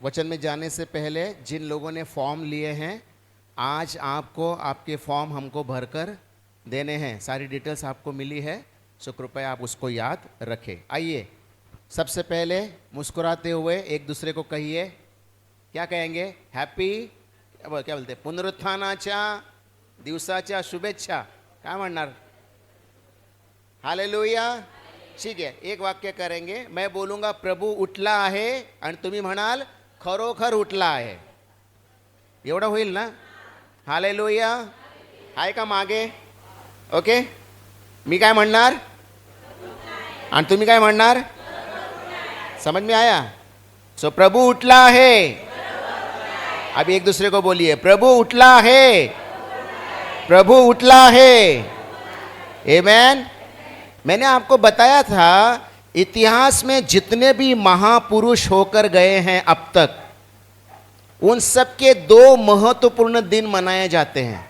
वचन में जाने से पहले जिन लोगों ने फॉर्म लिए हैं, आज आपको आपके फॉर्म हमको भरकर देने हैं। सारी डिटेल्स आपको मिली है, सो कृपया आप उसको याद रखें। आइए, सबसे पहले मुस्कुराते हुए एक दूसरे को कहिए, क्या कहेंगे? हैप्पी, क्या बोलते, पुनरुत्थानाच्या दिवसाच्या शुभेच्छा, काय म्हणणार? हालेलुया। ठीक है, एक वाक्य करेंगे। मैं बोलूँगा प्रभू उठला आहे आणि तुम्ही म्हणाल खरोखर उठला आहे। एवढं होईल ना? हालेलुया। आहे का मागे? ओके, मी काय म्हणणार आणि तुम्ही काय म्हणणार? समझ में आया? सो प्रभु उठला है। अभी एक दूसरे को बोलिए, प्रभु उठला है, प्रभु उठला है। आमेन। मैंने आपको बताया था, इतिहास में जितने भी महापुरुष होकर गए हैं अब तक, उन सब के दो महत्वपूर्ण दिन मनाए जाते हैं।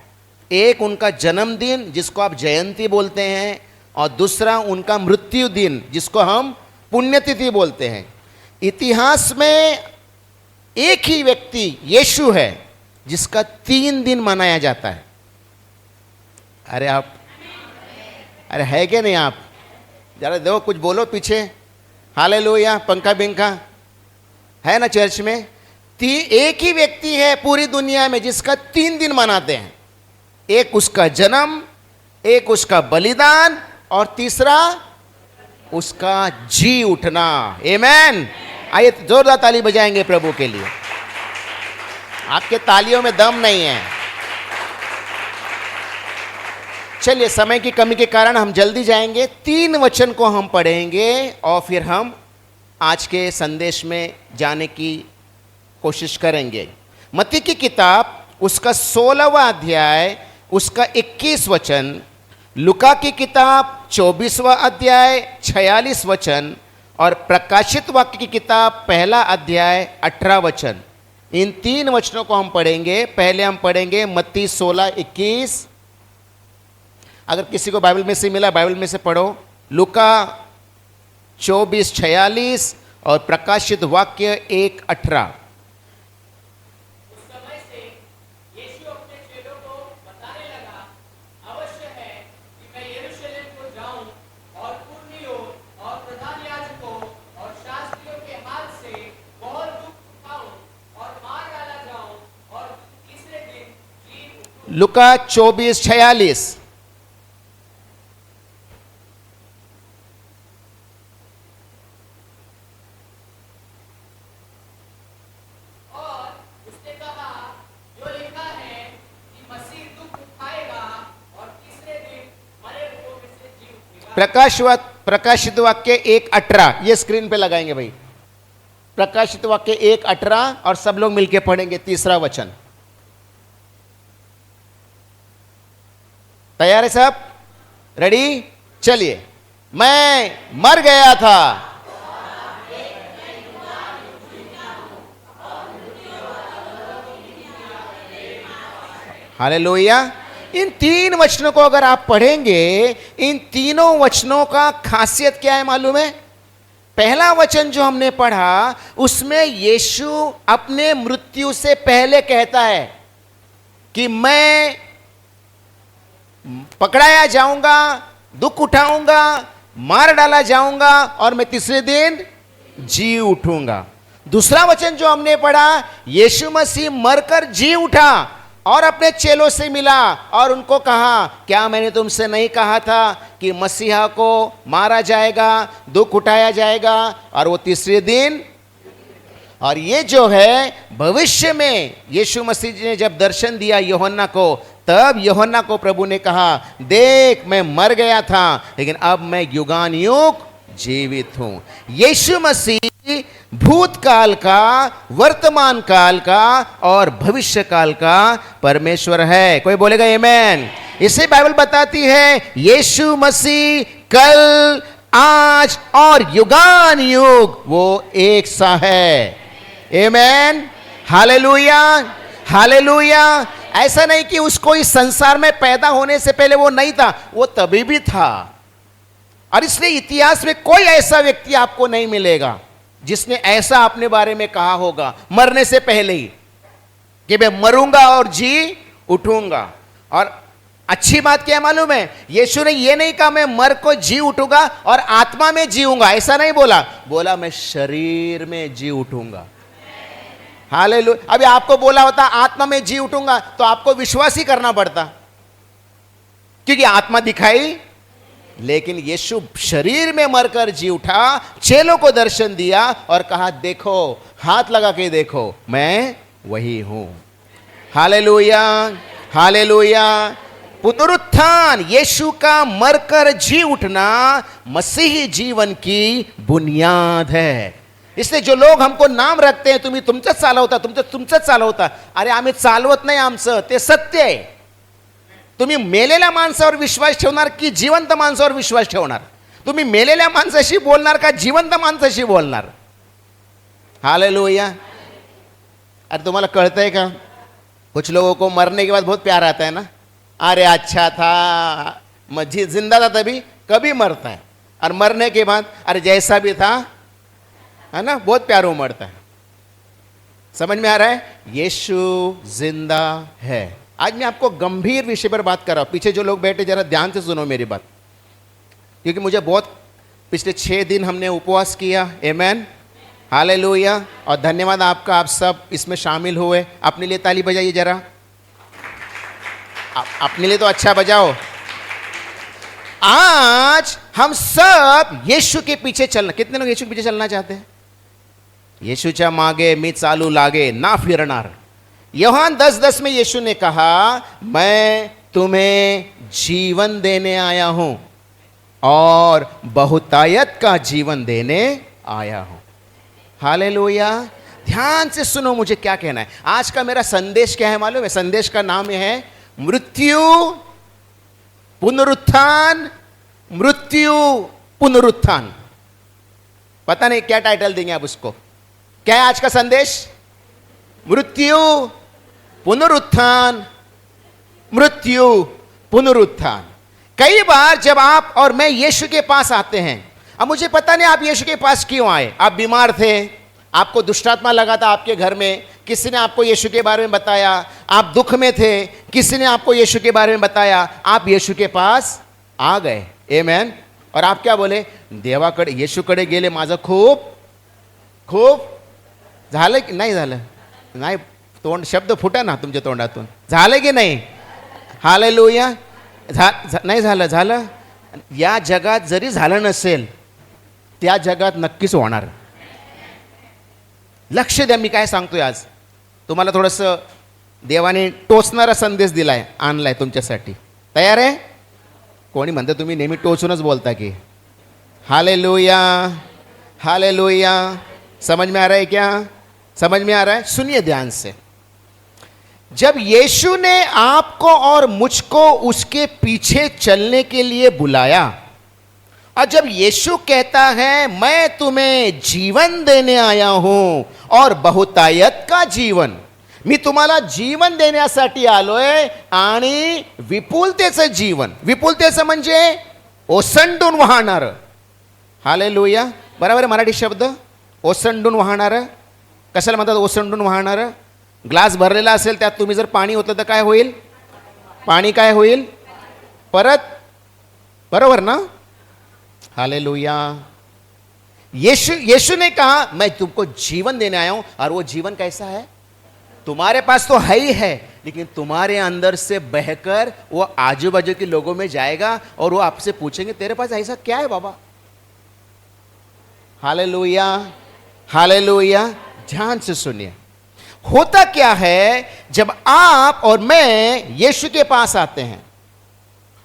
एक उनका जन्मदिन जिसको आप जयंती बोलते हैं, और दूसरा उनका मृत्यु दिन जिसको हम पुण्यतिथि बोलते हैं। इतिहास में एक ही व्यक्ति यीशु है जिसका 3 दिन मनाया जाता है। अरे है क्या नहीं? आप जरा देखो, कुछ बोलो पीछे। हालेलुया। पंखा बिंखा है ना चर्च में? एक ही व्यक्ति है पूरी दुनिया में जिसका 3 दिन मनाते हैं। एक उसका जन्म, एक उसका बलिदान, और तीसरा उसका जी उठना। आमेन। आइए जोरदार ताली बजाएंगे प्रभु के लिए। आपके तालियों में दम नहीं है। चलिए, समय की कमी के कारण हम जल्दी जाएंगे। 3 वचन को हम पढ़ेंगे और फिर हम आज के संदेश में जाने की कोशिश करेंगे। मत्ती की किताब उसका 16वां अध्याय उसका 21 वचन, लुका की किताब 24वां अध्याय 46 वचन, और प्रकाशित वाक्य की किताब 1 अध्याय 18 वचन। इन 3 वचनों को हम पढ़ेंगे। पहले हम पढ़ेंगे मत्ती 16:21। अगर किसी को बाइबल में से मिला, बाइबल में से पढ़ो। लुका 24:46 और प्रकाशित वाक्य 1:18। लुका 24:46। प्रकाशित वाक्य 1:18, ये स्क्रीन पे लगाएंगे भाई। प्रकाशित वाक्य 1:18, और सब लोग मिलके पढ़ेंगे तीसरा वचन। तैयार है सब? रेडी? चलिए। मैं मर गया था, हालेलुया। इन 3 वचनों को अगर आप पढ़ेंगे, इन तीनों वचनों का खासियत क्या है मालूम है? पहला वचन जो हमने पढ़ा, उसमें यीशु अपने मृत्यु से पहले कहता है कि मैं पकड़ाया जाऊंगा, दुख उठाऊंगा, मार डाला जाऊंगा, और मैं तीसरे दिन जी उठूंगा। दूसरा वचन जो हमने पढ़ा, यीशु मसीह मरकर जी उठा और अपने चेलों से मिला और उनको कहा, क्या मैंने तुमसे नहीं कहा था कि मसीहा को मारा जाएगा, दुख उठाया जाएगा और वो तीसरे दिन? और ये जो है भविष्य में यीशु मसीह जी ने जब दर्शन दिया यूहन्ना को, तब यूहन्ना को प्रभु ने कहा, देख मैं मर गया था लेकिन अब मैं युगानुयुग जीवित हूं। यीशु मसीह भूतकाल का, वर्तमान काल का और भविष्य काल का परमेश्वर है। कोई बोलेगा आमेन? इसे बाइबल बताती है, यीशु मसीह कल, आज और युगानुयुग वो एक सा है। आमेन। Hallelujah, hallelujah. ऐसा नहीं कि उसको इस संसार में पैदा होने से पहले वो नहीं था, वो तभी भी था। और इसलिए इतिहास में कोई ऐसा व्यक्ति आपको नहीं मिलेगा जिसने ऐसा अपने बारे में कहा होगा मरने से पहले ही कि मैं मरूंगा और जी उठूंगा। और अच्छी बात क्या है मालूम है, यीशु ने ये नहीं कहा मैं मर को जी उठूंगा और आत्मा में जीऊंगा, ऐसा नहीं बोला, बोला मैं शरीर में जी उठूंगा। हालेलुया। अभी आपको बोला होता आत्मा में जी उठूंगा तो आपको विश्वास ही करना पड़ता, क्योंकि आत्मा दिखाई, लेकिन यीशु शरीर में मरकर जी उठा, चेलों को दर्शन दिया और कहा देखो, हाथ लगा के देखो, मैं वही हूं। Hallelujah, hallelujah. पुनरुत्थान, यीशु का मरकर जी उठना मसीही जीवन की बुनियाद है। इसलिए जो लोग हमको नाम रखते हैं, तुम्ही तुमचंच चालवता, तुमचंच चालवता, अरे आम्ही चालवत नाही, आमचं ते सत्य आहे। तुम्ही मेलेल्या माणसावर विश्वास ठेवणार की जिवंत माणसावर विश्वास ठेवणार? तुम्ही मेलेल्या माणसाशी बोलणार का जिवंत माणसाशी बोलणार? हालेलुया। अरे तुम्हाला कळतंय का, कुछ लोगों को मरने के बाद बहुत प्यार आता है ना, अरे अच्छा था, मस्जिद जिंदा था तभी, कभी मरता है, और मरने के बाद अरे जैसा भी था, है ना, बहुत प्यार उमड़ता है। समझ में आ रहा है? यीशु जिंदा है। आज मैं आपको गंभीर विषय पर बात कर रहा हूं। पीछे जो लोग बैठे जरा ध्यान से सुनो मेरी बात, क्योंकि मुझे बहुत, पिछले 6 दिन हमने उपवास किया। आमेन, हालेलुया। और धन्यवाद आपका, आप सब इसमें शामिल हुए। अपने लिए ताली बजाइए जरा, अपने लिए तो अच्छा बजाओ। आज हम सब यीशु के पीछे चलना, कितने लोग यीशु के पीछे चलना चाहते हैं? येशूच्या मागे मी चालू लागे ना फिरणार। यूहन्ना 10:10 में यीशु ने कहा मैं तुम्हें जीवन देने आया हूं और बहुतायत का जीवन देने आया हूं। हालेलुया। ध्यान से सुनो मुझे क्या कहना है। आज का मेरा संदेश क्या है मालूम है? संदेश का नाम है मृत्यु पुनरुत्थान, मृत्यु पुनरुत्थान। पता नहीं क्या टाइटल देंगे आप उसको। क्या है आज का संदेश? मृत्यु पुनरुत्थान, मृत्यु पुनरुत्थान। कई बार जब आप और मैं यीशु के पास आते हैं, अब मुझे पता नहीं आप यीशु के पास क्यों आए। आप बीमार थे, आपको दुष्टात्मा लगा था आपके घर में, किसी ने आपको यीशु के बारे में बताया। आप दुख में थे, किसी ने आपको यीशु के बारे में बताया, आप यीशु के पास आ गए। आमेन। और आप क्या बोले? देवाकडे, येशूकडे गेले, माझं खूप खूप झालं की नाही झालं? नाही, तोंड शब्द फुटा ना तुमच्या तोंडातून, झालं की नाही? हालेलुया। नाही झालं? झालं। या जगात जरी झालं नसेल, त्या जगात नक्कीच होणार। लक्ष द्या, मी काय सांगतोय आज तुम्हाला। थोडंसं देवाने टोचणारा संदेश दिलाय, आणलाय तुमच्यासाठी। तयार आहे? कोणी म्हणतं तुम्ही नेहमी टोचूनच बोलता की? Hallelujah, hallelujah. समझ में आ रहा है क्या? समझ में आ रहा है? सुनिए ध्यान से। जब यीशु ने आपको और मुझको उसके पीछे चलने के लिए बुलाया, और जब यीशु कहता है मैं तुम्हें जीवन देने आया हूं और बहुतायत का जीवन, मी तुम्हाला जीवन देण्यासाठी आलोय आणि विपुलतेचं जीवन। विपुलतेचं म्हणजे ओसंडून वाहणारं। हालेलुया। बरोबर आहे मराठी शब्द? ओसंडून वाहणारं। कशाला म्हणतात ओसंडून वाहणारं? ग्लास भरलेला असेल, त्यात तुम्ही जर पाणी ओतलं तर काय होईल? पाणी काय होईल? परत, बरोबर ना? हालेलुया। यीशु ने कहा मैं तुमको जीवन देने आया हूं, और वो जीवन कैसा है? तुम्हारे पास तो है ही है, लेकिन तुम्हारे अंदर से बहकर वो आजू बाजू के लोगों में जाएगा, और वो आपसे पूछेंगे तेरे पास ऐसा क्या है बाबा? Hallelujah, hallelujah. ध्यान से सुनिए, होता क्या है जब आप और मैं यीशु के पास आते हैं,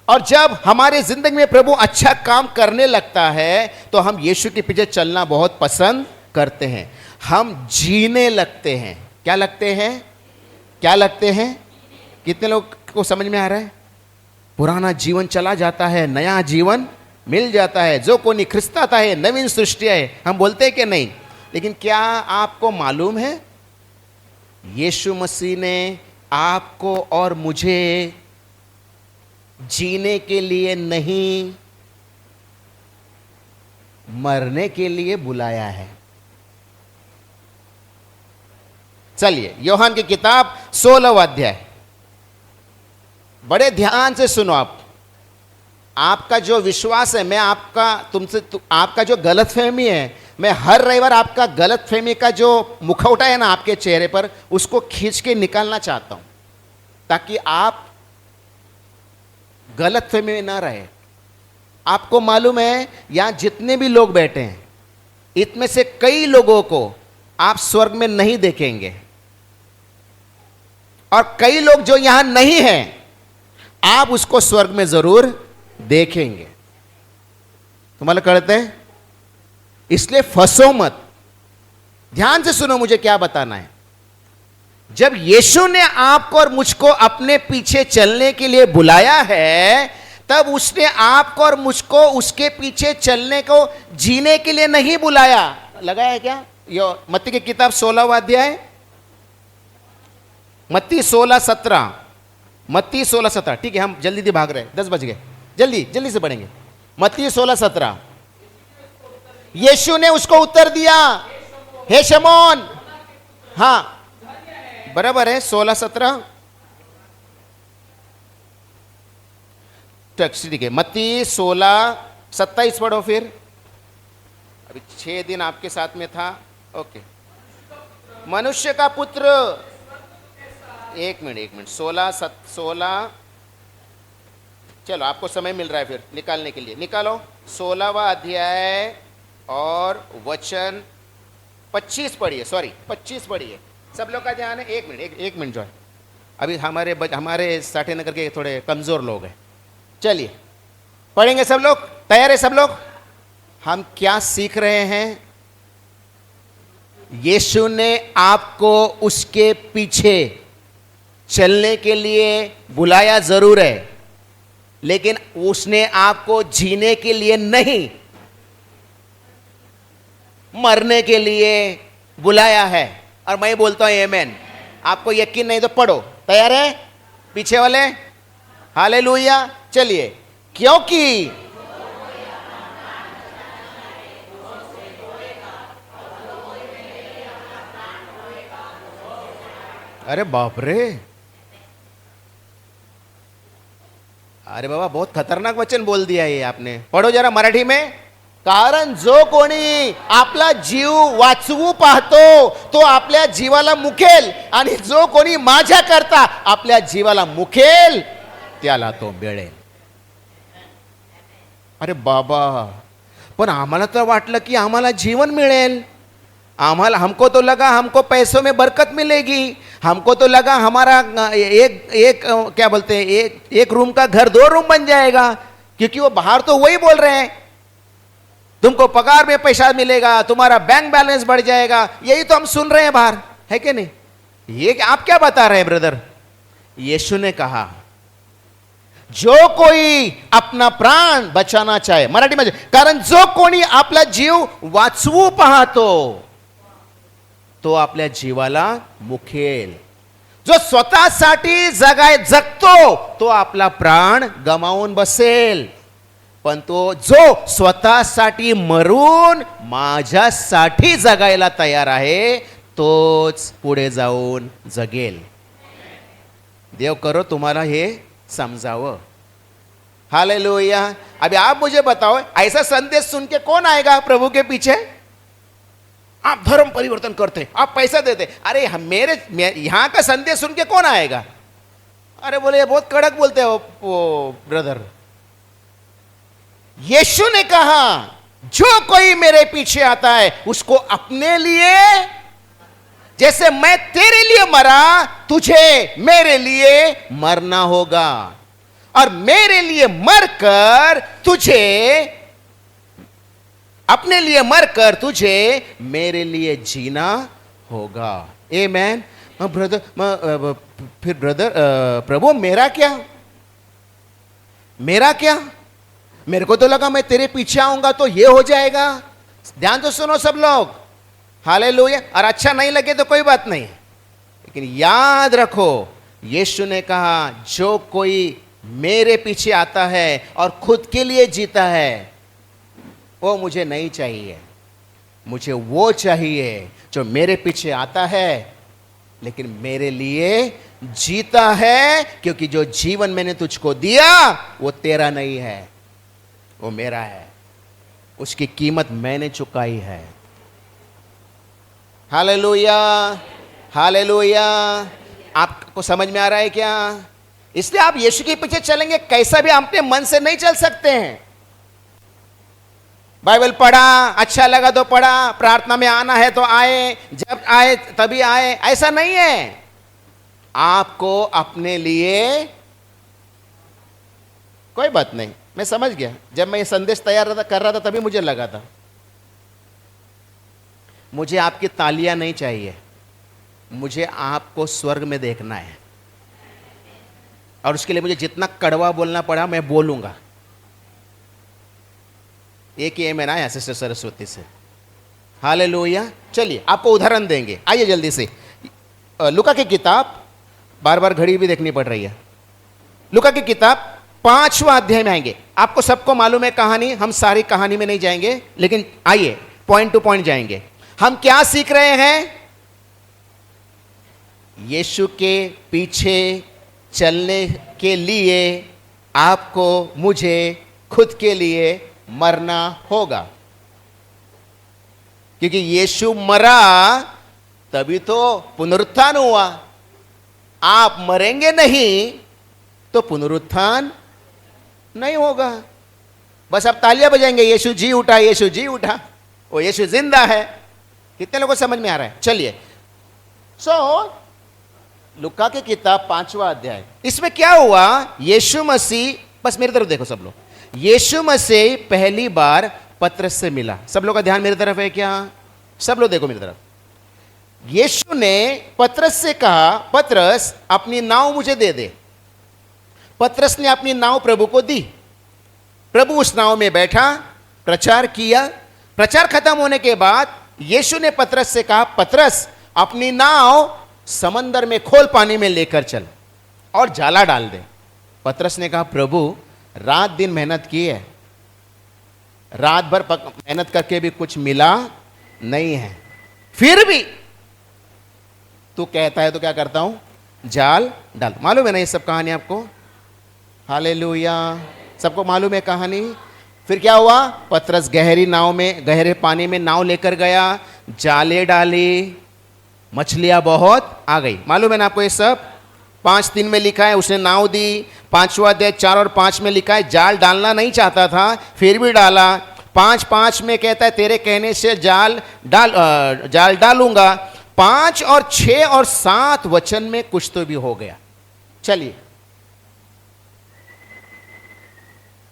और जब हमारे जिंदगी में प्रभु अच्छा काम करने लगता है, तो हम यीशु के पीछे चलना बहुत पसंद करते हैं। हम जीने लगते हैं। क्या लगते हैं? क्या लगते हैं? कितने लोग को समझ में आ रहा है? पुराना जीवन चला जाता है, नया जीवन मिल जाता है। जो कोई ख्रिस्तात है, नवीन सृष्टि है, हम बोलते हैं कि नहीं। लेकिन क्या आपको मालूम है, यीशु मसीह ने आपको और मुझे जीने के लिए नहीं, मरने के लिए बुलाया है। चलिए यूहन्ना की किताब 16वां अध्याय, बड़े ध्यान से सुनो आप। आपका जो विश्वास है, मैं आपका तुमसे आपका जो गलतफहमी है, मैं हर रविवार आपका गलतफहमी का जो मुखौटा है ना आपके चेहरे पर, उसको खींच के निकालना चाहता हूं, ताकि आप गलतफहमी में ना रहे। आपको मालूम है यहां जितने भी लोग बैठे हैं, इनमें से कई लोगों को आप स्वर्ग में नहीं देखेंगे, और कई लोग जो यहां नहीं हैं आप उसको स्वर्ग में जरूर देखेंगे। तुम्हारा कळते हैं? इसलिए फंसो मत। ध्यान से सुनो मुझे क्या बताना है। जब यीशु ने आपको और मुझको अपने पीछे चलने के लिए बुलाया है, तब उसने आपको और मुझको उसके पीछे चलने को जीने के लिए नहीं बुलाया। लगा है क्या? यो मत्ती की किताब 16वां अध्याय, मत्ती 16:17, मत्ती 16:17। ठीक है, हम जल्दी भाग रहे हैं, 10 बज गए, जल्दी से पढ़ेंगे। मत्ती 16:17। यीशु ने उसको उत्तर दिया, हे शमौन, हाँ बराबर है, 16:17। ठीक है, मत्ती 16:27 पढ़ो फिर। अभी 6 दिन आपके साथ में था। ओके, मनुष्य का पुत्र, एक मिनट 16, चलो आपको समय मिल रहा है फिर निकालने के लिए, निकालो। 16वां अध्याय और वचन 25 पढ़िए, सॉरी 25 पढ़िए। सब लोग का ध्यान है? एक मिनट जो है, अभी हमारे साठे नगर के थोड़े कमज़ोर लोग हैं। चलिए पढ़ेंगे सब लोग, तैयार है सब लोग? हम क्या सीख रहे हैं? यीशु ने आपको उसके पीछे चलने के लिए बुलाया जरूर है, लेकिन उसने आपको जीने के लिए नहीं, मरने के लिए बुलाया है। और मैं बोलता हूं आमेन। आपको यकीन नहीं तो पढ़ो। तैयार है पीछे वाले? हालेलुया। चलिए, क्योंकि अरे बाप रे, अरे बाबा बहुत खतरनाक वचन बोल दिया ये आपने। पढ़ो जरा मराठी में। कारण जो कोणी आपला जीव वाचवू पाहतो तो आपल्या जीवाला मुकेल, आणि जो कोणी माझ्या करता आपल्या जीवाला मुकेल त्याला तो मिळेल। अरे बाबा, पण आम्हाला तर वाटलं की आम्हाला जीवन मिळेल। हमको तो लगा हमको पैसों में बरकत मिलेगी, हमको तो लगा हमारा एक क्या बोलते हैं, एक रूम का घर 2 रूम बन जाएगा, क्योंकि वो बाहर तो वही बोल रहे हैं, तुमको पगार में पैसा मिलेगा, तुम्हारा बैंक बैलेंस बढ़ जाएगा। यही तो हम सुन रहे हैं बाहर, है कि नहीं? ये आप क्या बता रहे हैं ब्रदर? यीशु ने कहा जो कोई अपना प्राण बचाना चाहे, मराठी में, कारण जो कोणी आपला जीव वाचवू पाहतो तो आपल्या जीवाला मुकेल। जो स्वतःसाठी जगतो तो आपला प्राण गमावून बसेल, पण तो जो स्वतःसाठी मरून माझ्यासाठी जगायला तयार आहे तोच पुढे जाऊन जगेल। देव करो तुम्हाला हे समझाओ। हालेलुया। अभी आप मुझे बताओ, ऐसा संदेश सुन के कौन आएगा प्रभु के पीछे? आप धर्म परिवर्तन करते, आप पैसा देते। अरे यहां का संदेश सुन के कौन आएगा? अरे बोले ये बहुत कड़क बोलते हो वो ब्रदर। यीशु ने कहा जो कोई मेरे पीछे आता है उसको अपने लिए, जैसे मैं तेरे लिए मरा, तुझे मेरे लिए मरना होगा, और मेरे लिए मरकर तुझे, अपने लिए मरकर तुझे मेरे लिए जीना होगा। आमेन। ब्रदर, फिर ब्रदर, प्रभु मेरा क्या? मेरे को तो लगा मैं तेरे पीछे आऊंगा तो ये हो जाएगा। ध्यान तो सुनो सब लोग। हालेलुया। और अच्छा नहीं लगे तो कोई बात नहीं, लेकिन याद रखो यीशु ने कहा जो कोई मेरे पीछे आता है और खुद के लिए जीता है वो मुझे नहीं चाहिए। मुझे वो चाहिए जो मेरे पीछे आता है लेकिन मेरे लिए जीता है, क्योंकि जो जीवन मैंने तुझको दिया वो तेरा नहीं है, वो मेरा है। उसकी कीमत मैंने चुकाई है। Hallelujah, hallelujah. आपको समझ में आ रहा है क्या? इसलिए आप यीशु के पीछे चलेंगे, कैसा भी अपने मन से नहीं चल सकते हैं। बाइबल पढ़ा, अच्छा लगा तो पढ़ा, प्रार्थना में आना है तो आए, जब आए तभी आए, ऐसा नहीं है। आपको अपने लिए कोई बात नहीं, मैं समझ गया। जब मैं ये संदेश तैयार कर रहा था तभी मुझे लगा था, मुझे आपकी तालियां नहीं चाहिए, मुझे आपको स्वर्ग में देखना है। और उसके लिए मुझे जितना कड़वा बोलना पड़ा मैं बोलूंगा। एक ही एमेन आया सिस्टर सरस्वती से। हालेलुया। चलिए आपको उदाहरण देंगे, आइए जल्दी से। लूका की किताब, बार बार घड़ी भी देखनी पड़ रही है। लूका की किताब 5वां अध्याय में आएंगे। आपको सबको मालूम है कहानी, हम सारी कहानी में नहीं जाएंगे, लेकिन आइए पॉइंट टू पॉइंट जाएंगे। हम क्या सीख रहे हैं? यीशु के पीछे चलने के लिए आपको मुझे खुद के लिए मरना होगा, क्योंकि यीशु मरा तभी तो पुनरुत्थान हुआ। आप मरेंगे नहीं तो पुनरुत्थान नहीं होगा। बस आप तालियां बजाएंगे, यीशु जी उठा, यीशु जी उठा, वो यीशु जिंदा है। कितने लोगों को समझ में आ रहा है? चलिए, लुका की किताब 5वां अध्याय, इसमें क्या हुआ? यीशु मसीह, बस मेरी तरफ देखो सब लोग, यीशु मसीह पहली बार पतरस से मिला। सब लोग का ध्यान मेरी तरफ है क्या? सब लोग देखो मेरी तरफ। यीशु ने पतरस से कहा, पतरस अपनी नाव मुझे दे दे। पतरस ने अपनी नाव प्रभु को दी। प्रभु उस नाव में बैठा, प्रचार किया। प्रचार खत्म होने के बाद यीशु ने पतरस से कहा, पतरस अपनी नाव समंदर में खोल पानी में लेकर चल और जाला डाल दे। पतरस ने कहा, प्रभु रात दिन मेहनत की है, रात भर मेहनत करके भी कुछ मिला नहीं है, फिर भी तू कहता है तो क्या करता हूं, जाल डाल। मालूम है ना ये सब कहानी आपको? हालेलुया। सबको मालूम है कहानी? फिर क्या हुआ? पतरस गहरी नाव में, गहरे पानी में नाव लेकर गया, जाले डाली, मछलियां बहुत आ गई। मालूम है ना आपको ये सब? 5:3 में लिखा है, उसने नाव दी। 5वां अध्याय 4 और 5 में लिखा है, जाल डालना नहीं चाहता था फिर भी डाला। 5:5 में कहता है, तेरे कहने से जाल डालूंगा। 5 और 6 और 7 वचन में कुछ तो भी हो गया। चलिए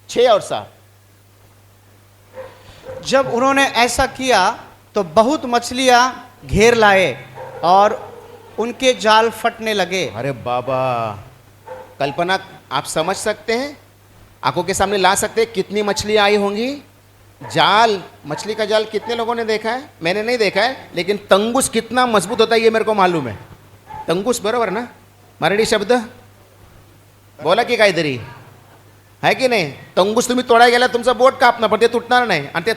6 और 7। जब उन्होंने ऐसा किया तो बहुत मछलियां घेर लाए और उनके जाल फटने लगे। अरे बाबा, कल्पना आप समझ सकते हैं? आंखों के सामने ला सकते हैं कितनी मछलियां आई होंगी? जाल, मछली का जाल कितने लोगों ने देखा है? मैंने नहीं देखा है, लेकिन तंगुस कितना मजबूत होता है ये मेरे को मालूम है। तंगुस बरोबर ना मराठी शब्द बोला की काहीतरी है की नाही? तंगुस तुम्ही तोडायला गेला तुमचा बोट कापना, पण ते तुटणार नाही। आणि ते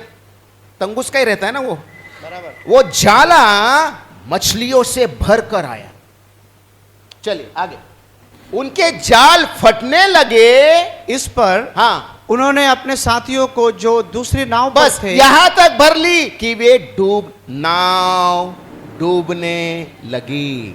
तंगुस काय रहता है ना, वो बराबर। वो जाला मछलियों से भर कर आया। चलिए आगे। उनके जाल फटने लगे। इस पर हाँ, उन्होंने अपने साथियों को जो दूसरी नाव पर बस थे, यहां तक भर ली कि वे नाव डूबने लगी।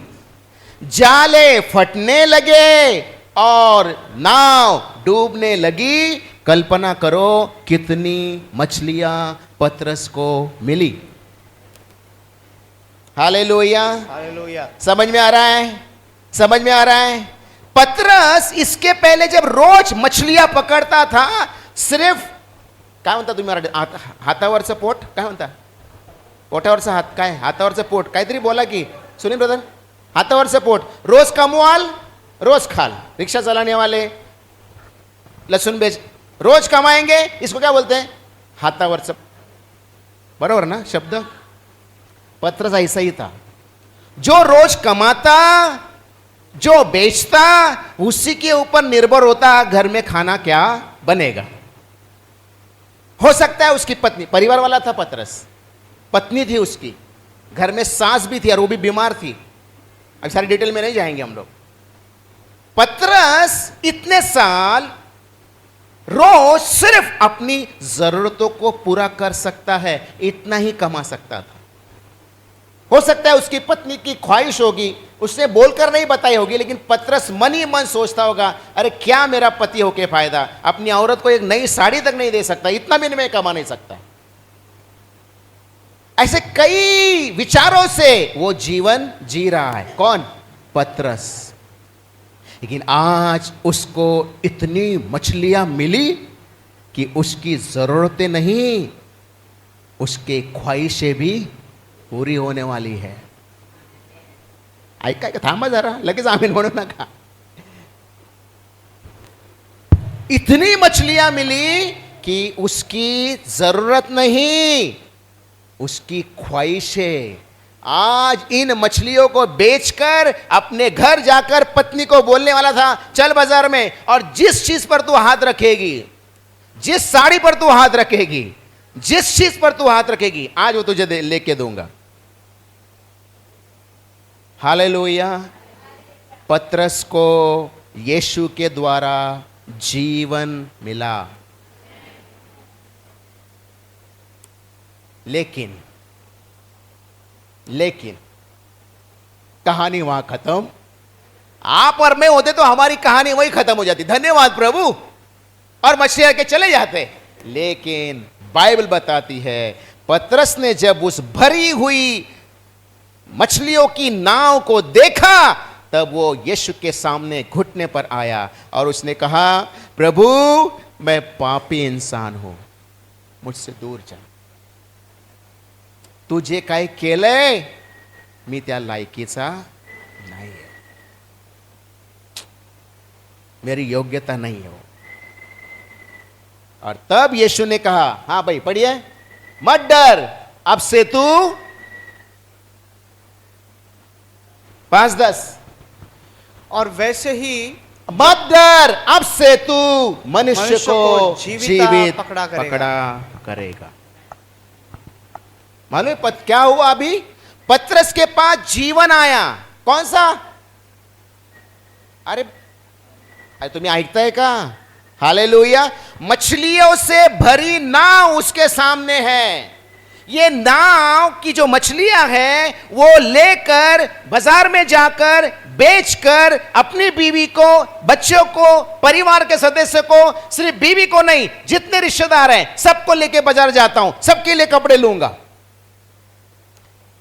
जाले फटने लगे और नाव डूबने लगी। कल्पना करो कितनी मछलियां पतरस को मिली। हालेलुया। हालेलुया। समझ में आ रहा है? समझ में आ रहा है? पतरस इसके पहले जब रोज मछलियां पकड़ता था, सिर्फ काय म्हणता तुम्ही मराठी, हातावरचं पोट काय म्हणता? पोटावरचं हात काय? हातावरचं पोट काहीतरी बोला की सुनील ब्रदर। हातावरचं पोट, रोज कमवाल रोज खाल। रिक्शा चलाने वाले, लहसुन बेच, रोज कमाएंगे, इसको क्या बोलते हैं? हातावरचं। बरोबर ना शब्द? पतरस ऐसा ही था, जो रोज कमाता, जो बेचता, उसी के ऊपर निर्भर होता घर में खाना क्या बनेगा। हो सकता है उसकी पत्नी, परिवार वाला था पतरस, पत्नी थी उसकी, घर में सास भी थी और वो भी बीमार थी। अब सारी डिटेल में नहीं जाएंगे हम लोग। पतरस इतने साल रोज सिर्फ अपनी जरूरतों को पूरा कर सकता है, इतना ही कमा सकता था। हो सकता है उसकी पत्नी की ख्वाहिश होगी, उसने बोलकर नहीं बताई होगी, लेकिन पतरस मन ही मन सोचता होगा, अरे क्या मेरा पति होके फायदा, अपनी औरत को एक नई साड़ी तक नहीं दे सकता, इतना भी मैं कमा नहीं सकता। ऐसे कई विचारों से वो जीवन जी रहा है। कौन? पतरस। लेकिन आज उसको इतनी मछलियां मिली कि उसकी जरूरतें नहीं, उसके ख्वाहिशें भी पूरी होने वाली है। ऐका का थांबा जरा, लगेच आमीन म्हणू नका। इतनी मछलियां मिली कि उसकी जरूरत नहीं, उसकी ख्वाहिशें। आज इन मछलियों को बेचकर अपने घर जाकर पत्नी को बोलने वाला था, चल बाजार में, और जिस चीज पर तू हाथ रखेगी, जिस साड़ी पर तू हाथ रखेगी, जिस चीज पर तू हाथ रखेगी, आज वो तुझे लेके दूंगा। हालेलुया। पतरस को यीशु के द्वारा जीवन मिला। लेकिन कहानी वहां खत्म। आप और मैं होते तो हमारी कहानी वही खत्म हो जाती, धन्यवाद प्रभु, और मछलियां के चले जाते। लेकिन बाइबल बताती है, पतरस ने जब उस भरी हुई मछलियों की नाव को देखा, तब वो यीशु के सामने घुटने पर आया और उसने कहा, प्रभु मैं पापी इंसान हूं, मुझसे दूर जा। तू जे काय केलंय मी त्या लायकीचा नाही आहे, मेरी योग्यता नहीं है। और तब यीशु ने कहा, हां भाई पढ़िए, मत डर, अब से तू 5:10, और वैसे ही मत डर, अब से तू मनुष्य को जीवित पकड़ा करेगा। मालूम क्या हुआ? अभी पतरस के पास जीवन आया। कौन सा? अरे तुम्हें ऐकताय का? हालेलुया। मछलियों से भरी नाव उसके सामने है। ये नाव की जो मछलियां हैं वो लेकर बाजार में जाकर बेचकर अपनी बीवी को, बच्चों को, परिवार के सदस्य को, सिर्फ बीवी को नहीं, जितने रिश्तेदार हैं सबको लेके बाजार जाता हूं, सबके लिए कपड़े लूंगा।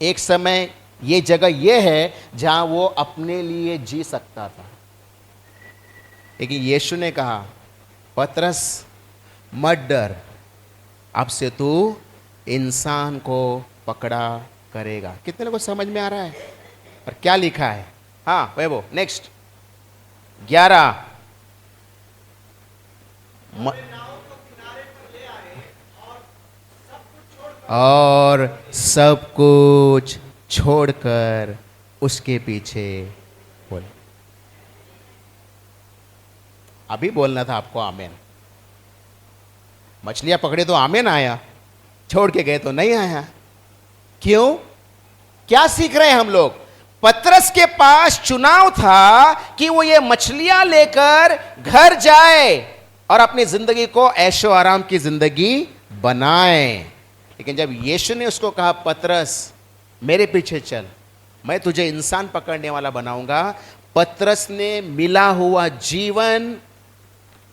एक समय ये जगह ये है जहां वो अपने लिए जी सकता था। लेकिन यीशु ने कहा, पतरस मत डर, अब से तू इंसान को पकड़ा करेगा। कितने लोगों को समझ में आ रहा है? और क्या लिखा है? हाँ वैभव, नेक्स्ट 11। और सब कुछ छोड़कर उसके पीछे बोले। अभी बोलना था आपको आमेन। मछलियां पकड़े तो आमेन आया, छोड़ के गए तो नहीं आया। क्यों? क्या सीख रहे हैं हम लोग? पतरस के पास चुनाव था कि वो ये मछलियां लेकर घर जाए और अपनी जिंदगी को ऐशो आराम की जिंदगी बनाए। लेकिन जब यीशु ने उसको कहा, पतरस मेरे पीछे चल, मैं तुझे इंसान पकड़ने वाला बनाऊंगा, पतरस ने मिला हुआ जीवन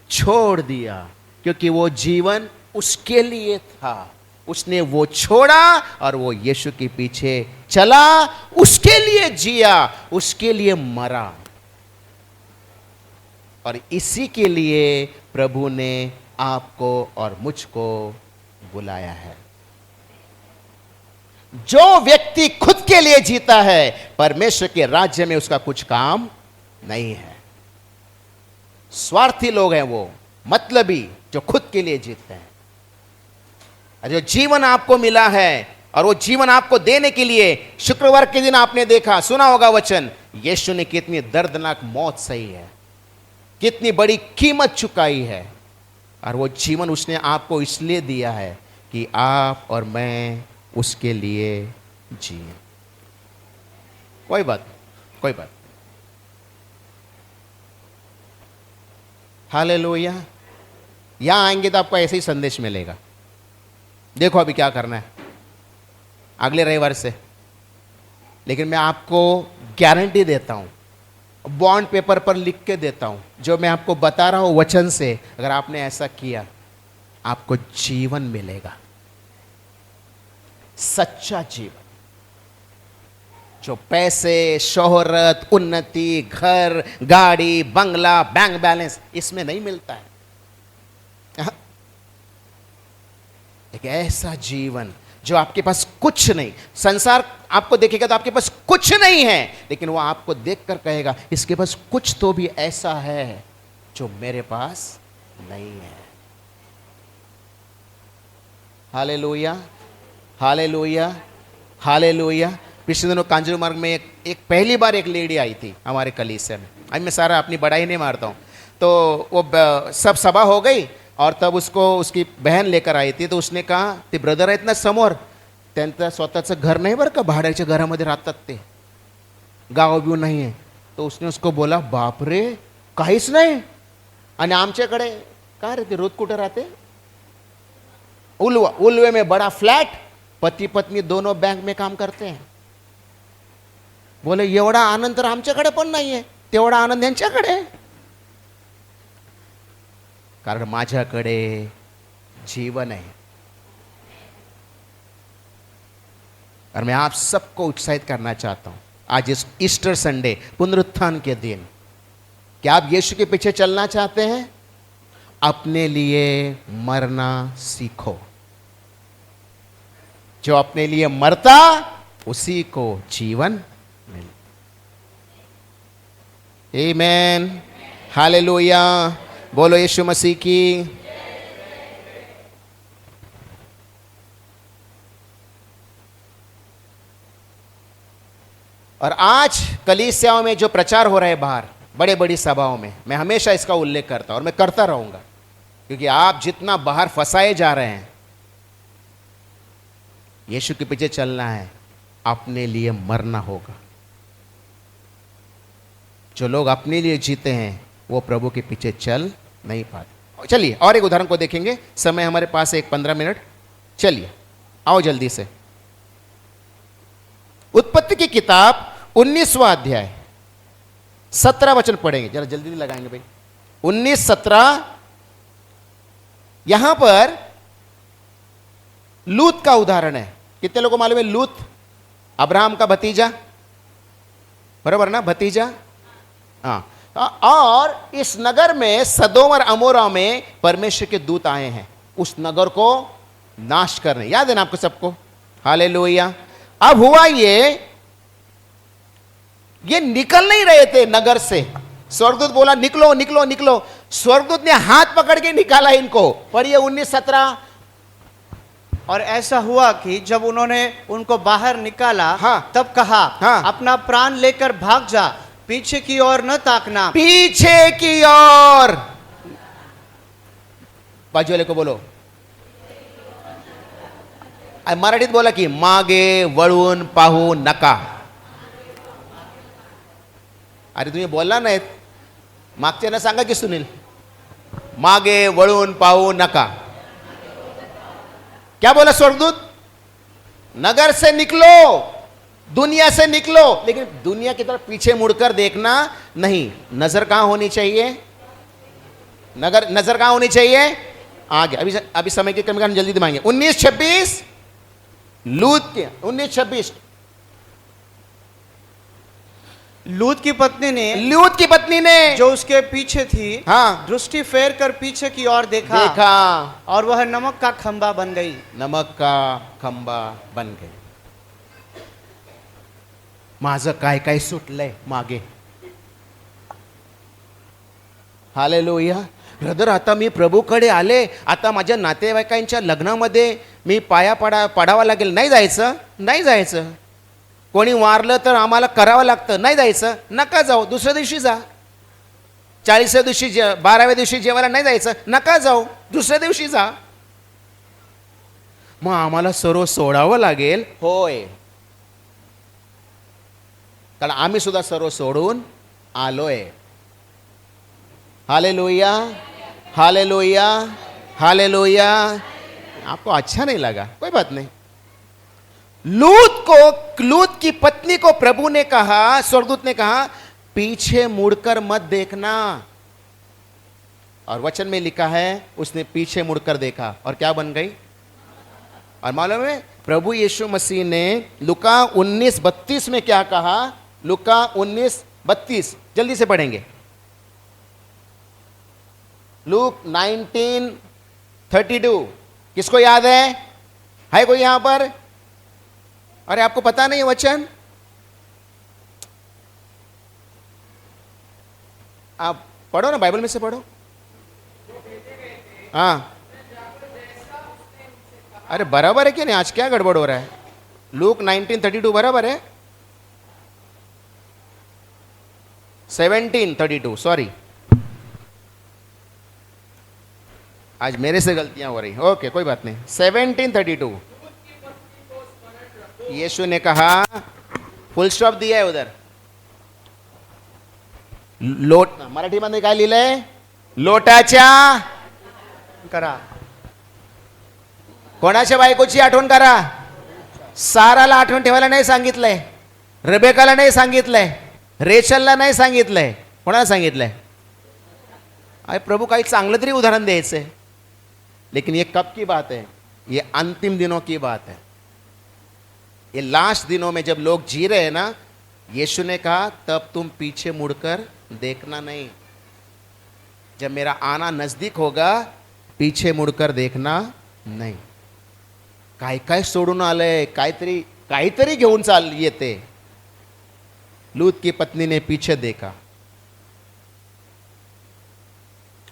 छोड़ दिया, क्योंकि वो जीवन उसके लिए था। उसने वो छोड़ा और वो यीशु के पीछे चला, उसके लिए जिया, उसके लिए मरा। और इसी के लिए प्रभु ने आपको और मुझको बुलाया है। जो व्यक्ति खुद के लिए जीता है, परमेश्वर के राज्य में उसका कुछ काम नहीं है। स्वार्थी लोग हैं वो, मतलबी, जो खुद के लिए जीतते हैं। जो जीवन आपको मिला है और वो जीवन आपको देने के लिए, शुक्रवार के दिन आपने देखा, सुना होगा वचन, यीशु ने कितनी दर्दनाक मौत सही है, कितनी बड़ी कीमत चुकाई है, और वो जीवन उसने आपको इसलिए दिया है कि आप और मैं उसके लिए जिए। कोई बात, कोई बात। हालेलुया। यहां आएंगे तो आपको ऐसे ही संदेश मिलेगा। देखो अभी क्या करना है अगले रविवार से, लेकिन मैं आपको गारंटी देता हूं, बॉन्ड पेपर पर लिख के देता हूं, जो मैं आपको बता रहा हूं वचन से, अगर आपने ऐसा किया आपको जीवन मिलेगा, सच्चा जीवन, जो पैसे, शोहरत, उन्नति, घर, गाड़ी, बंगला, बैंक बैलेंस इसमें नहीं मिलता है। एक ऐसा जीवन जो आपके पास कुछ नहीं, संसार आपको देखेगा तो आपके पास कुछ नहीं है, लेकिन वो आपको देखकर कहेगा इसके पास कुछ तो भी ऐसा है जो मेरे पास नहीं है। Hallelujah, hallelujah, hallelujah. पिछले दिनों कांजरू मार्ग में एक पहली बार एक लेडी आई थी हमारे कलीसिया में। आज मैं सारा अपनी बड़ाई नहीं मारता हूँ। तो वो सब सभा हो गई और तब उसको उसकी बहन लेकर आई थी। तो उसने कहा ते ब्रदर आहेत ना समोर, त्यांचं स्वतःचं घर नाही बरं का, भाड्याच्या घरामध्ये राहतात ते, गाव बिव नाही आहे. तो उसने उसको बोला बाप रे काहीच नाही, आणि आमच्याकडे काय रे ते रोज कुठे राहते, उल्वा, उल्वे में बड़ा फ्लैट, पति पत्नी दोनों बैंक में काम करते हैं. बोले एवढा आनंद तर आमच्याकडे पण नाही आहे, तेवढा आनंद यांच्याकडे आहे. कारण माझ्याकडे जीवन है. और मैं आप सबको उत्साहित करना चाहता हूं आज इस ईस्टर संडे, पुनरुत्थान के दिन, क्या आप यीशु के पीछे चलना चाहते हैं? अपने लिए मरना सीखो. जो अपने लिए मरता उसी को जीवन मिले. आमीन, हालेलुया. बोलो यीशु मसीह की. और आज कलीसियाओं में जो प्रचार हो रहा है बाहर बड़े बड़ी सभाओं में, मैं हमेशा इसका उल्लेख करता हूं और मैं करता रहूंगा, क्योंकि आप जितना बाहर फंसाए जा रहे हैं, यीशु के पीछे चलना है, अपने लिए मरना होगा. जो लोग अपने लिए जीते हैं वो प्रभु के पीछे चल नहीं पाते. चलिए और एक उदाहरण को देखेंगे. समय हमारे पास है 15 मिनट. चलिए आओ जल्दी से. उत्पत्ति की किताब 19वां अध्याय 17 वचन पढ़ेंगे. जरा जल्दी लगाएंगे भाई. 19-17. यहां पर लूत का उदाहरण है. कितने लोगों को मालूम है लूत अब्राहम का भतीजा, बराबर ना, भतीजा. हाँ. और इस नगर में सदोम और अमोरा में परमेश्वर के दूत आए हैं उस नगर को नाश करने. याद है ना आपको सबको? हालेलुया. अब हुआ ये निकल नहीं रहे थे नगर से. स्वर्गदूत बोला निकलो निकलो निकलो. स्वर्गदूत ने हाथ पकड़ के निकाला इनको. पढ़िए 19-17. और ऐसा हुआ कि जब उन्होंने उनको बाहर निकाला, हाँ, तब कहा, हाँ, अपना प्राण लेकर भाग जा, पीछे की ओर न ताकना. पीछे की ओर. बाजू वाले को बोलो. मराठीत बोला की मागे वळून पाहू नका. अरे तुम्ही बोलला नाहीत, मागच्यानं सांगा की सुनील, मागे वळून पाहू नका. क्या बोला स्वर्गदूत? नगर से निकलो, दुनिया से निकलो, लेकिन दुनिया की तरफ पीछे मुड़कर देखना नहीं. नजर कहां होनी चाहिए? नजर कहां होनी चाहिए? आगे. अभी समय के कमी कारण जल्दी दिखाएंगे. 19-26 लूत के 19-26. लूत की पत्नी ने जो जो उसके पीछे थी, हाँ, दृष्टि फेर कर पीछे की ओर देखा, और वह नमक का खंबा बन गई. नमक का खंबा बन गई. माझं काय काय सुटलंय मागे. हालेलुया. ब्रदर आता मी प्रभूकडे आले, आता माझ्या नातेवाईकांच्या लग्नामध्ये मी पाया पडावा लागेल. नाही जायचं, नाही जायचं. कोणी वारलं तर आम्हाला करावं लागतं, नाही जायचं. नका जाऊ, दुसऱ्या दिवशी जा. 40व्या दिवशी 12व्या दिवशी जेवायला नाही जायचं, नका जाऊ, दुसऱ्या दिवशी जा. मग आम्हाला सर्व सोडावं लागेल. होय. कारण आम्ही सुद्धा सर्व सोडून आलोय. Hallelujah, hallelujah, hallelujah. आपको अच्छा नहीं लगा, कोई बात नहीं. लूत की पत्नी को प्रभु ने कहा, स्वर्गदूत ने कहा, पीछे मुड़कर मत देखना. और वचन में लिखा है उसने पीछे मुड़कर देखा और क्या बन गई. और मालूम है प्रभु यीशु मसीह ने लुका 19:32 में क्या कहा. लुका 19:32 जल्दी से पढ़ेंगे. लूक 19:32 किसको याद है कोई यहां पर. अरे आपको पता नहीं है वचन. आप पढ़ो ना, बाइबल में से पढ़ो. हाँ, अरे बराबर है क्या नहीं. आज क्या गड़बड़ हो रहा है. लूक 19:32 बराबर है. 17:32 सॉरी, आज मेरे से गलतियां हो रही. ओके कोई बात नहीं. 17:32 यीशु ने कहा, फुल स्टॉप दिया है उधर. लोट मराठीमध्ये काय लिहिलंय. लोटाच्या करा. कोणाच्या बायकोची आठवण करा. साराला आठवण ठेवायला नाही सांगितलंय. रेबेकाला नाही सांगितलंय. रेचलला नाही सांगितलंय. कोणाला सांगितलंय. अरे प्रभु काही चांगलं तरी उदाहरण द्यायचंय. लेकिन ये कब की बात है. ये अंतिम दिनों की बात है. ये लास्ट दिनों में जब लोग जी रहे हैं ना, यीशु ने कहा तब तुम पीछे मुड़कर देखना नहीं. जब मेरा आना नजदीक होगा पीछे मुड़कर देखना नाही. काय काय सोडून आलंय. काहीतरी घेऊन चाल येते. लूत की पत्नी ने पीछे देखा.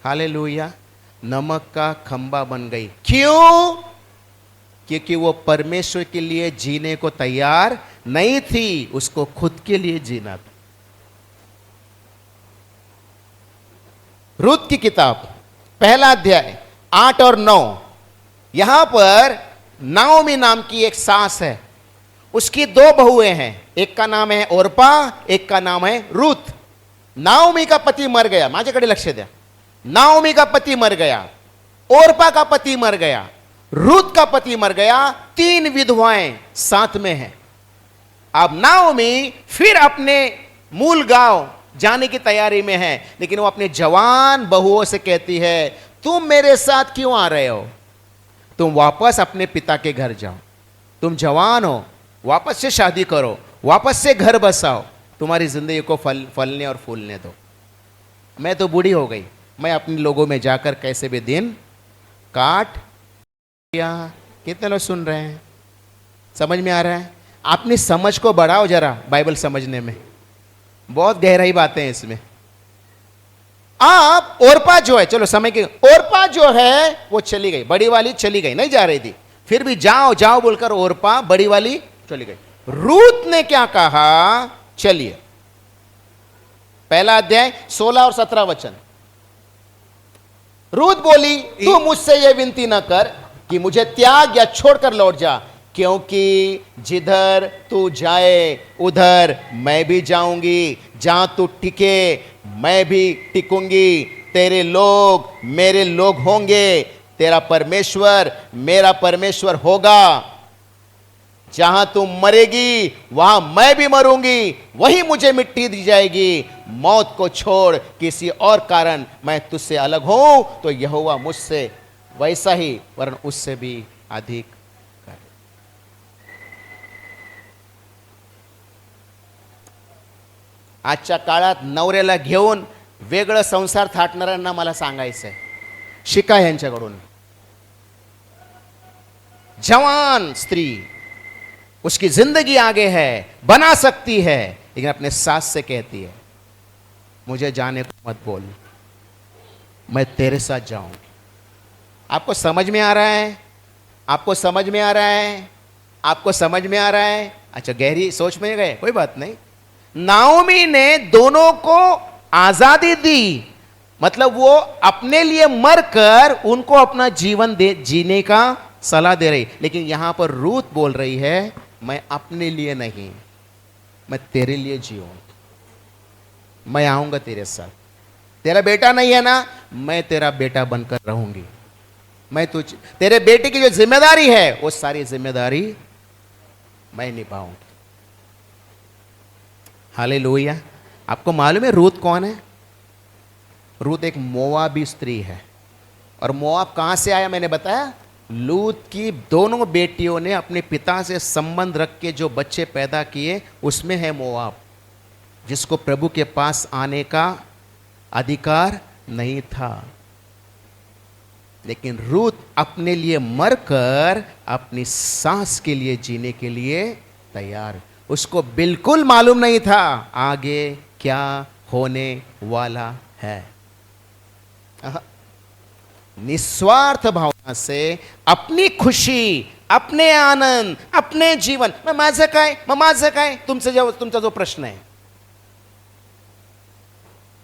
हालेलुया. नमक का खंबा बन गई. क्यों. क्योंकि वो परमेश्वर के लिए जीने को तैयार नहीं थी, उसको खुद के लिए जीना था. रूत की किताब पहला अध्याय 8 और 9. यहां पर नाओमी नाम की एक सास है. उसकी 2 बहुएं हैं. एक का नाम है ओरपा, एक का नाम है रूत. नाओमी का पति मर गया. माझ्याकडे लक्ष द्या. नाओमी का पति मर गया, ओरपा का पति मर गया, रूत का पति मर गया. 3 विधवाएं साथ में हैं. अब नाओमी फिर अपने मूल गांव जाने की तैयारी में है. लेकिन वो अपने जवान बहुओं से कहती है, तुम मेरे साथ क्यों आ रहे हो. तुम वापस अपने पिता के घर जाओ. तुम जवान हो, वापस से शादी करो, वापस से घर बसाओ, तुम्हारी जिंदगी को फलने और फूलने दो. मैं तो बूढ़ी हो गई, मैं अपने लोगों में जाकर कैसे भी दिन काट. कितने लोग सुन रहे हैं. समझ में आ रहा है. अपनी समझ को बढ़ाओ जरा बाइबल समझने में. बहुत गहराई बातें हैं इसमें. आप ओरपा जो है, चलो समय की, ओरपा जो है वो चली गई. बड़ी वाली चली गई, नहीं जा रही थी. फिर भी जाओ जाओ बोलकर ओरपा बड़ी वाली चली गई. रूत ने क्या कहा. चलिए पहला अध्याय 16 और 17 वचन. रूत बोली, तू मुझसे यह विनती न कर कि मुझे त्याग या छोड़कर लौट जा, क्योंकि जिधर तू जाए उधर मैं भी जाऊंगी. जहां तू टिके मैं भी टिकूंगी. तेरे लोग मेरे लोग होंगे, तेरा परमेश्वर मेरा परमेश्वर होगा. जहां तू मरेगी वहां मैं भी मरूंगी, वही मुझे मिट्टी दी जाएगी. मौत को छोड़ किसी और कारण मैं तुझसे अलग हूं तो यहोवा मुझसे वैसा ही वरन उससे भी अधिक कर. आजच्या काळात नवऱ्याला घेऊन वेगळं संसार थाटणाऱ्यांना मला सांगायचंय, शिका यांच्याकडून. जवान स्त्री उसकी जिंदगी आगे है, बना सकती है, लेकिन अपने सास से कहती है मुझे जाने को मत बोल, मैं तेरे साथ जाऊंगी. आपको समझ में आ रहा है. आपको समझ में आ रहा है. आपको समझ में आ रहा है. अच्छा गहरी सोच में गए, कोई बात नहीं. नाओमी ने दोनों को आजादी दी. मतलब वो अपने लिए मरकर उनको अपना जीवन जीने का सलाह दे रही. लेकिन यहां पर रूत बोल रही है मैं अपने लिए नहीं, मैं तेरे लिए जीऊंगी, मैं आऊंगा तेरे साथ। तेरा बेटा नहीं है ना, मैं तेरा बेटा बनकर रहूंगी। मैं तुझ तेरे बेटे की जो जिम्मेदारी है वो सारी जिम्मेदारी मैं निभाऊंगी। हालेलुया। आपको मालूम है रूत कौन है? रूत एक मोआबी स्त्री है। और मोआब कहां से आया मैंने बताया? लूत की दोनों बेटियों ने अपने पिता से संबंध रख के जो बच्चे पैदा किए उसमें है मोआब, जिसको प्रभु के पास आने का अधिकार नहीं था। लेकिन रूत अपने लिए मरकर अपनी सास के लिए जीने के लिए तैयार। उसको बिल्कुल मालूम नहीं था आगे क्या होने वाला है। निस्वार्थ भावना से अपनी खुशी, अपने आनंद, अपने जीवन मैं माझं काय तुमचा जो प्रश्न है,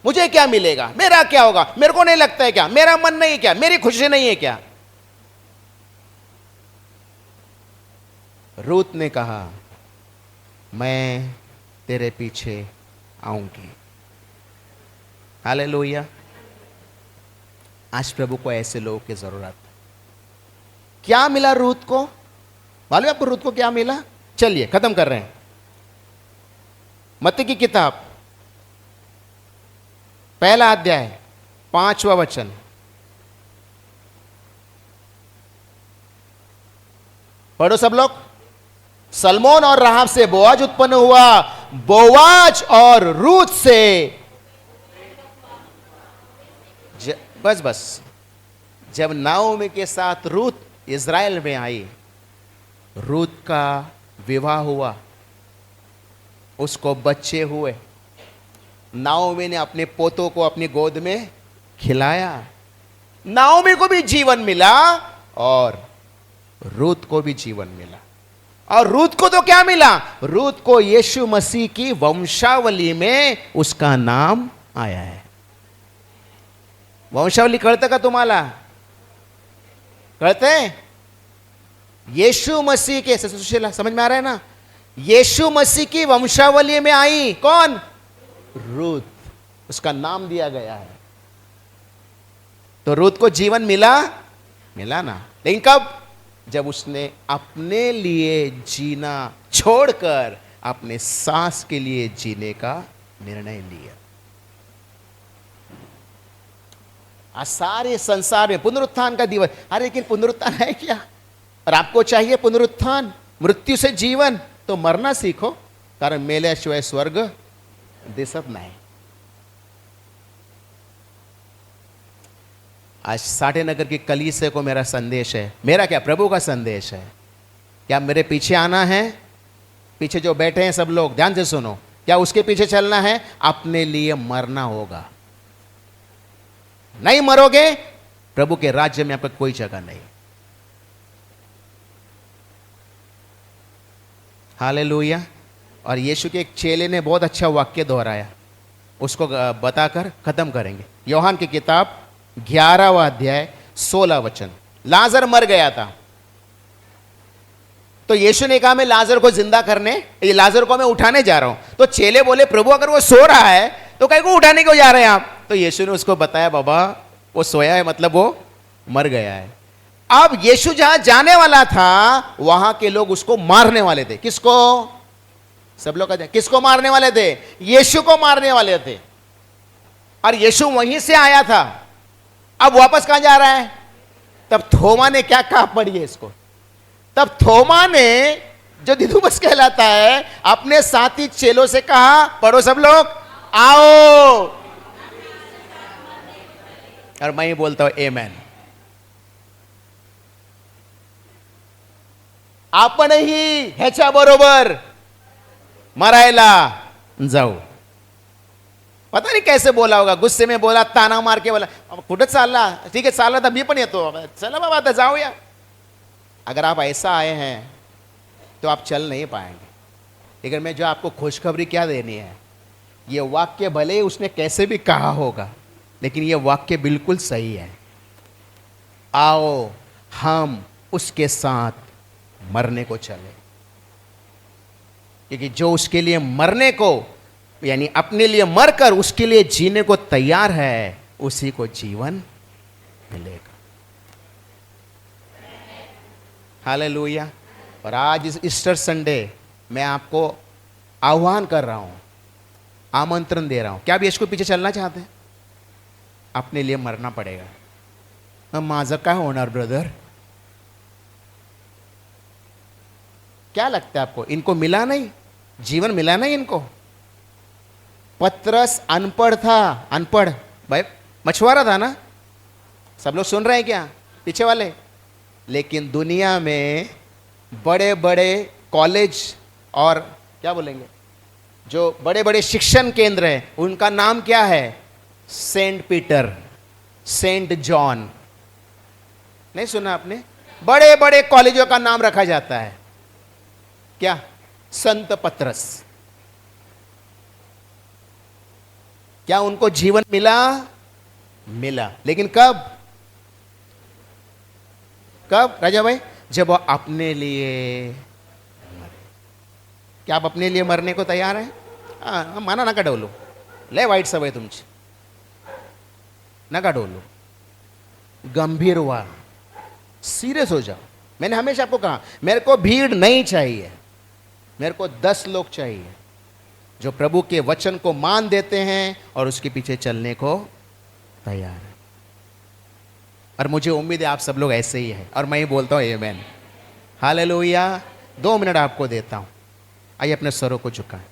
मुझे क्या मिलेगा, मेरा क्या होगा, मेरे को नहीं लगता है क्या, मेरा मन नहीं है क्या, मेरी खुशी नहीं है क्या? रूत ने कहा मैं तेरे पीछे आऊंगी। हालेलुया। आज प्रभु को ऐसे लोगों की जरूरत। क्या मिला रूत को? मालूम है आपको रूत को क्या मिला? चलिए खत्म कर रहे हैं। मत्ती की किताब पहला अध्याय 5वां वचन। पढ़ो सब लोग। सलमोन और राहाब से बोआज उत्पन्न हुआ, बोआज और रूत से बस जब नाओमी के साथ रूत इज़राइल में आई, रूत का विवाह हुआ, उसको बच्चे हुए, नाओमी ने अपने पोतों को अपनी गोद में खिलाया, नाओमी को भी जीवन मिला और रूत को भी जीवन मिला। और रूत को तो क्या मिला? रूत को यीशु मसीह की वंशावली में उसका नाम आया है। वंशावली कळतं का तुम्हाला? कळतंय? यीशु मसीह के सुशीला समझ में आ रहा है ना? यीशु मसीह की वंशावली में आई कौन? रूत, उसका नाम दिया गया है। तो रूत को जीवन मिला ना। लेकिन कब? जब उसने अपने लिए जीना छोड़कर अपने सास के लिए जीने का निर्णय लिया। आज सारे संसार में पुनरुत्थान का दिवस, अरे लेकिन पुनरुत्थान है क्या? और आपको चाहिए पुनरुत्थान, मृत्यू से जीवन, तो मरना सीखो, कारण मेल्याशिवाय स्वर्ग दिसत नाही। आज साठे नगर की कलीसिया को मेरा संदेश है, मेरा क्या, प्रभु का संदेश है। क्या मेरे पीछे आना है? पीछे जो बैठे हैं सब लोग ध्यान से सुनो, क्या उसके पीछे चलना है? अपने लिए मरना होगा। नहीं मरोगे, प्रभु के राज्य में आपका कोई जगह नहीं। हालेलुया। और यीशु के एक चेले ने बहुत अच्छा वाक्य दोहराया, उसको बताकर खत्म करेंगे। यूहन्ना की किताब 11वां अध्याय 16 वचन। लाजर मर गया था, तो यीशु ने कहा मैं लाजर को जिंदा करने, ये लाजर को मैं उठाने जा रहा हूं। तो चेले बोले प्रभु अगर वो सो रहा है तो कहीं को उठाने को जा रहे हैं आप? तो यीशु ने उसको बताया बाबा वो सोया है मतलब वो मर गया है। अब यीशु जहां जाने वाला था वहां के लोग उसको मारने वाले थे। किसको? सब लोग कहते हैं किसको मारने वाले थे? यीशु को मारने वाले थे। और यीशु वहीं से आया था, अब वापस कहां जा रहा है? तब थोमा ने क्या कहा, पढ़िए इसको। तब थोमा ने, जो दिदुमस कहलाता है, अपने साथी चेलों से कहा, पढ़ो सब लोग, आओ। और मैं ही बोलता हूं आमेन। आपणही ह्याच्या बरोबर मरायला जाऊ। पता नहीं कैसे बोला होगा, गुस्से में बोला, ताना मार के बोला, कुठं चालला? ठीक है चालला तर मी पण येतो, चला बाबा आता जाऊया। अगर आप ऐसा आए हैं तो आप चल नहीं पाएंगे। लेकिन मैं जो आपको खुशखबरी क्या देनी है, ये वाक्य भले ही उसने कैसे भी कहा होगा, लेकिन ये वाक्य बिल्कुल सही है। आओ हम उसके साथ मरने को चले। क्योंकि जो उसके लिए मरने को यानी अपने लिए मरकर उसके लिए जीने को तैयार है, उसी को जीवन मिलेगा। हालेलुया। और आज इस ईस्टर संडे मैं आपको आह्वान कर रहा हूं, आमंत्रण दे रहा हूं। क्या आप यीशु के पीछे चलना चाहते हैं? अपने लिए मरना पड़ेगा। माझं काय होणार ब्रदर? क्या लगता है आपको? इनको मिला नहीं, जीवन मिला नहीं इनको? पतरस अनपढ़ था, अनपढ़ भाई, मछुआरा था ना? सब लोग सुन रहे हैं क्या पीछे वाले? लेकिन दुनिया में बड़े बड़े कॉलेज और क्या बोलेंगे, जो बड़े बड़े शिक्षण केंद्र हैं, उनका नाम क्या है? Saint Peter, Saint John. नहीं सुना आपने? बड़े बड़े कॉलेजों का नाम रखा जाता है क्या? संत पतरस। क्या उनको जीवन मिला? मिला। लेकिन कब? कब राजा भाई? जब वो अपने लिए मरे। क्या आप अपने लिए मरने को तैयार हैं? हाँ, माना नका डोलू, लय वाईट सवय तुमची, नका डोलू, गंभीर हुआ, सीरियस हो जाओ। मैंने हमेशा आपको कहा, मेरे को भीड़ नहीं चाहिए, मेरे को 10 लोग चाहिए जो प्रभु के वचन को मान देते हैं और उसके पीछे चलने को तैयार है। और मुझे उम्मीद है आप सब लोग ऐसे ही हैं, और मैं ही बोलता हूँ आमेन। हालेलुया। 2 मिनट आपको देता हूँ, आइए अपने सरों को झुकाएं।